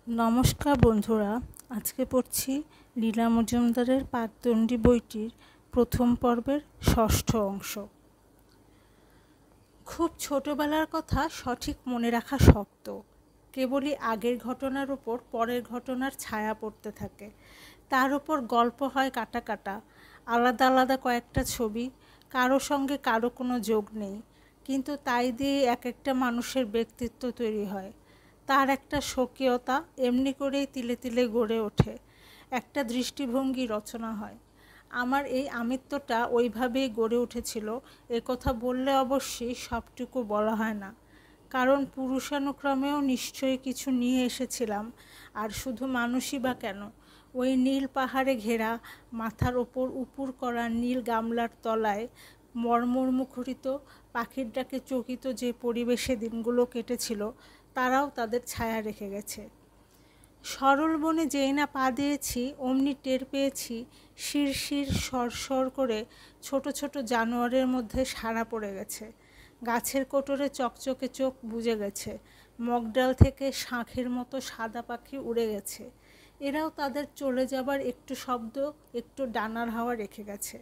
নমস্কার বন্ধুরা, আজকে পড়ছি লীলা মজুমদারের পাকদণ্ডী বইটির প্রথম পর্বের ষষ্ঠ অংশ। খুব ছোটবেলার কথা সঠিক মনে রাখা শক্ত। কেবলই আগের ঘটনার ওপর পরের ঘটনার ছায়া পড়তে থাকে। তার ওপর গল্প হয় কাটা কাটা, আলাদা আলাদা কয়েকটা ছবি, কারো সঙ্গে কারো কোনো যোগ নেই, কিন্তু তাই দিয়ে এক একটা মানুষের ব্যক্তিত্ব তৈরি হয়। তার একটা স্বকীয়তা এমনি করেই তিলে তিলে গড়ে ওঠে, একটা দৃষ্টিভঙ্গি রচনা হয়। আমার এই আমিত্বটা ওইভাবেই গড়ে উঠেছিল, কথা বললে অবশ্যই সবটুকু বলা হয় না, কারণ পুরুষানুক্রমেও নিশ্চয়ই কিছু নিয়ে এসেছিলাম। আর শুধু মানুষই বা কেন, ওই নীল পাহাড়ে ঘেরা, মাথার ওপর উপুর করা নীল গামলার তলায় মর্মরমুখরিত, পাখির ডাকে চকিত যে পরিবেশে দিনগুলো কেটেছিল, তারাও তাদের ছায়া রেখে গেছে। সরল বনে যেই না পা দিয়েছি, অমনি টের পেয়েছি শিরশির সরসর করে ছোট ছোট জানোয়ারের মধ্যে সাড়া পড়ে গেছে। গাছের কোটরে চকচকে চোখ বুজে গেছে। মগডাল থেকে শাঁখের মতো সাদা পাখি উড়ে গেছে। এরাও তাদের চলে যাবার একটু শব্দ, একটু ডানার হাওয়া রেখে গেছে।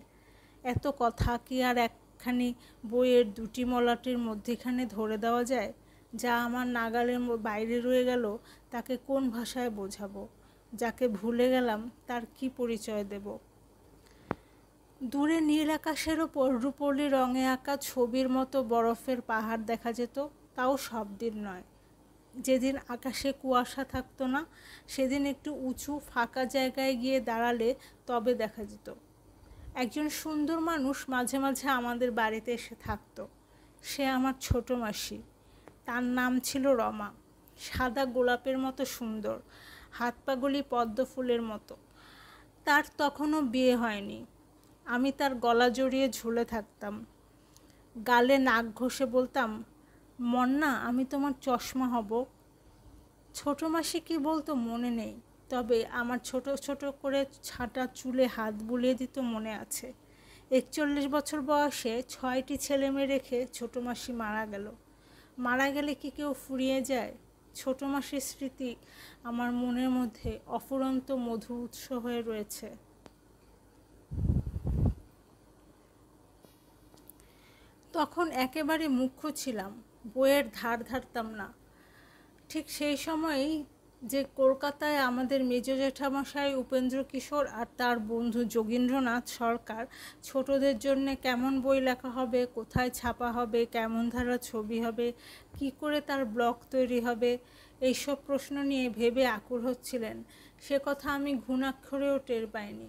এত কথা কি আর একখানি বইয়ের দুটি মলাটের মধ্যেখানে ধরে দেওয়া যায়? যা আমার নাগালের বাইরে রয়ে গেল, তাকে কোন ভাষায় বোঝাবো? যাকে ভুলে গেলাম, তার কি পরিচয় দেব? দূরে নীল আকাশের ওপর রূপলি রঙে আঁকা ছবির মতো বরফের পাহাড় দেখা যেত, তাও সব দিন নয়। যেদিন আকাশে কুয়াশা থাকতো না, সেদিন একটু উঁচু ফাঁকা জায়গায় গিয়ে দাঁড়ালে তবে দেখা যেত। একজন সুন্দর মানুষ মাঝে মাঝে আমাদের বাড়িতে এসে থাকতো। সে আমার ছোট মাসি। তার নাম ছিল রমা। সাদা গোলাপের মতো সুন্দর, হাত পাগুলি পদ্ম ফুলের মতো। তার তখনও বিয়ে হয়নি। আমি তার গলা জড়িয়ে ঝুলে থাকতাম, গালে নাক ঘষে বলতাম, মন্না, আমি তোমার চশমা হব। ছোট মাসি কি বলতো মনে নেই, তবে আমার ছোট ছোট করে ছাঁটা চুলে হাত বুলিয়ে দিত মনে আছে। 41 বছর বয়সে 6টি ছেলে মেয়ে রেখে ছোট মাসি মারা গেল। মারা গেলে কি কেউ ফুরিয়ে যায়? ছোট মাসির স্মৃতি আমার মনের মধ্যে অফুরন্ত মধু উৎস হয়ে রয়েছে। তখন একেবারে মুখ্য ছিলাম, বইয়ের ধার ধারতাম না। ঠিক সেই সময়েই যে কলকাতায় আমাদের মেজ জ্যাঠামশাই উপেন্দ্র কিশোর আর তার বন্ধু যোগীন্দ্রনাথ সরকার ছোটদের জন্য কেমন বই লেখা হবে, কোথায় ছাপা হবে, কেমন ধারা ছবি হবে, কি করে তার ব্লগ তৈরি হবে, এইসব প্রশ্ন নিয়ে ভেবে আকুল হচ্ছিলেন, সে কথা আমি ঘুণাক্ষরেও টের পাইনি।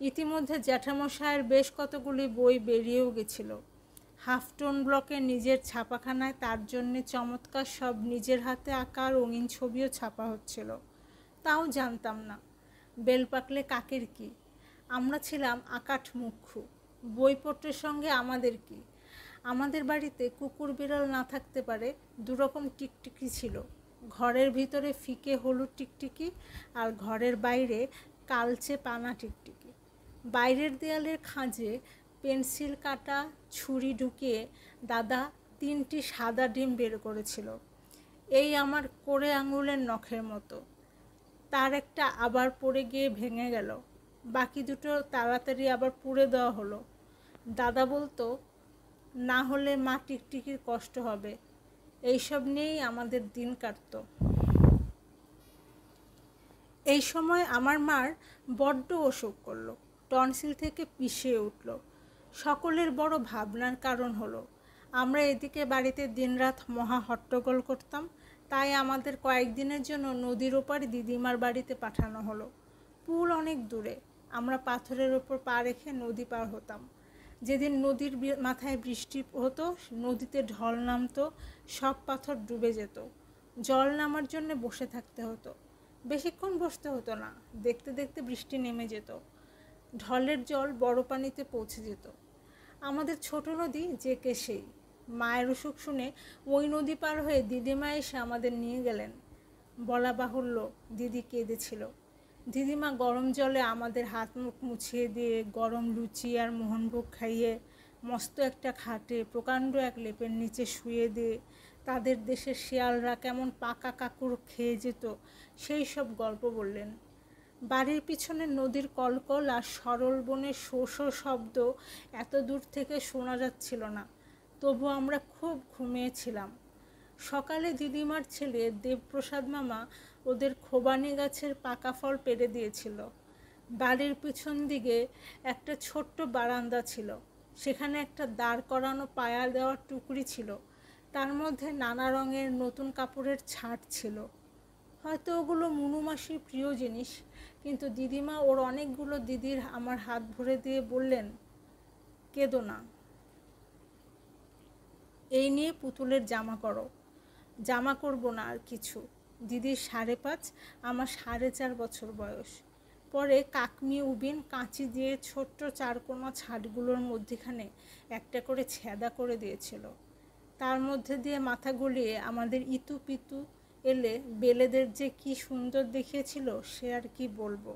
ইতিমধ্যে জ্যাঠামশায়ের বেশ কতগুলি বই বেরিয়েও গেছিল। হাফটোন ব্লকে নিজের ছাপাখানায় তার জন্যে চমৎকার সব নিজের হাতে আঁকা রঙিন ছবিও ছাপা হচ্ছিল। তাও জানতাম না। বেল পাকলে কাকের কি? আমরা ছিলাম আকাঠ মুখ্যু। বইপত্রের সঙ্গে আমাদের কি? আমাদের বাড়িতে কুকুর বিড়াল না থাকতে পারে, দুরকম টিকটিকি ছিল। ঘরের ভিতরে ফিকে হলুদ টিকটিকি, আর ঘরের বাইরে কালচে পানা টিকটিকি। বাইরের দেয়ালের খাঁজে পেন্সিল কাটা ছুরি ঢুকিয়ে দাদা 3টি সাদা ডিম বের করেছিল, এই আমার কোড়ে আঙুলের নখের মতো। তার একটা আবার পড়ে গিয়ে ভেঙে গেল, বাকি দুটো তাড়াতাড়ি আবার পুড়ে দেওয়া হলো। দাদা বলতো, না হলে মা টিকটিকির কষ্ট হবে। এইসব নিয়েই আমাদের দিন কাটতো। এই সময় আমার মার বড্ড অসুখ করলো, টনসিল থেকে পিষিয়ে উঠল। সকলের বড় ভাবনার কারণ হলো, আমরা এদিকে বাড়িতে দিনরাত মহা হট্টগোল করতাম, তাই আমাদের কয়েকদিনের জন্য নদীর ওপারে দিদিমার বাড়িতে পাঠানো হলো। পুল অনেক দূরে, আমরা পাথরের ওপর পা রেখে নদী পার হতাম। যেদিন নদীর মাথায় বৃষ্টি হতো, নদীতে ঢল নামতো, সব পাথর ডুবে যেত। জল নামার জন্য বসে থাকতে হতো। বেশিক্ষণ বসতে হতো না, দেখতে দেখতে বৃষ্টি নেমে যেত। ঢলের জল বড় পানিতে পৌঁছে যেত। আমাদের ছোট নদী যে কে সেই। মায়ের অসুখ শুনে ওই নদী পার হয়ে দিদিমা এসে আমাদের নিয়ে গেলেন। বলা বাহুল্য, দিদি কেঁদেছিল। দিদিমা গরম জলে আমাদের হাত মুখ মুছিয়ে দিয়ে, গরম লুচি আর মোহনভোগ খাইয়ে মস্ত একটা খাটে প্রকাণ্ড এক লেপের নিচে শুয়ে দিয়ে তাদের দেশের শিয়ালরা কেমন পাকা কাকুর খেয়ে যেত সেই সব গল্প বললেন। বাড়ির পিছনে নদীর কলকল আর সরল বনের শো শো শব্দ এত দূর থেকে শোনা যাচ্ছিল না, তবু আমরা খুব ঘুমিয়েছিলাম। সকালে দিদিমার ছেলে দেবপ্রসাদ মামা ওদের খোবানি গাছের পাকা ফল পেড়ে দিয়েছিল। বাড়ির পিছন দিকে একটা ছোট্ট বারান্দা ছিল, সেখানে একটা দাঁড় করানো পায়া দেওয়ার টুকরি ছিল, তার মধ্যে নানা রঙের নতুন কাপড়ের ছাট ছিল। হয়তো ওগুলো মুনুমাসির প্রিয় জিনিস, কিন্তু দিদিমা ওর অনেকগুলো দিদির আমার হাত ভরে দিয়ে বললেন, কেঁদো না, এই নিয়ে পুতুলের জামা করো। জামা করব না আর কিছু। দিদির 5.5, আমার 4.5 বছর বয়স। পরে কাকমি উবিন কাঁচি দিয়ে ছোট্ট চারকোনা ছাটগুলোর মধ্যেখানে একটা করে ছেদা করে দিয়েছিল। তার মধ্যে দিয়ে মাথা গলিয়ে আমাদের ইতু পিতু এলে বেলেদের যে কি সুন্দর দেখিয়েছিল সে আর কি বলবো।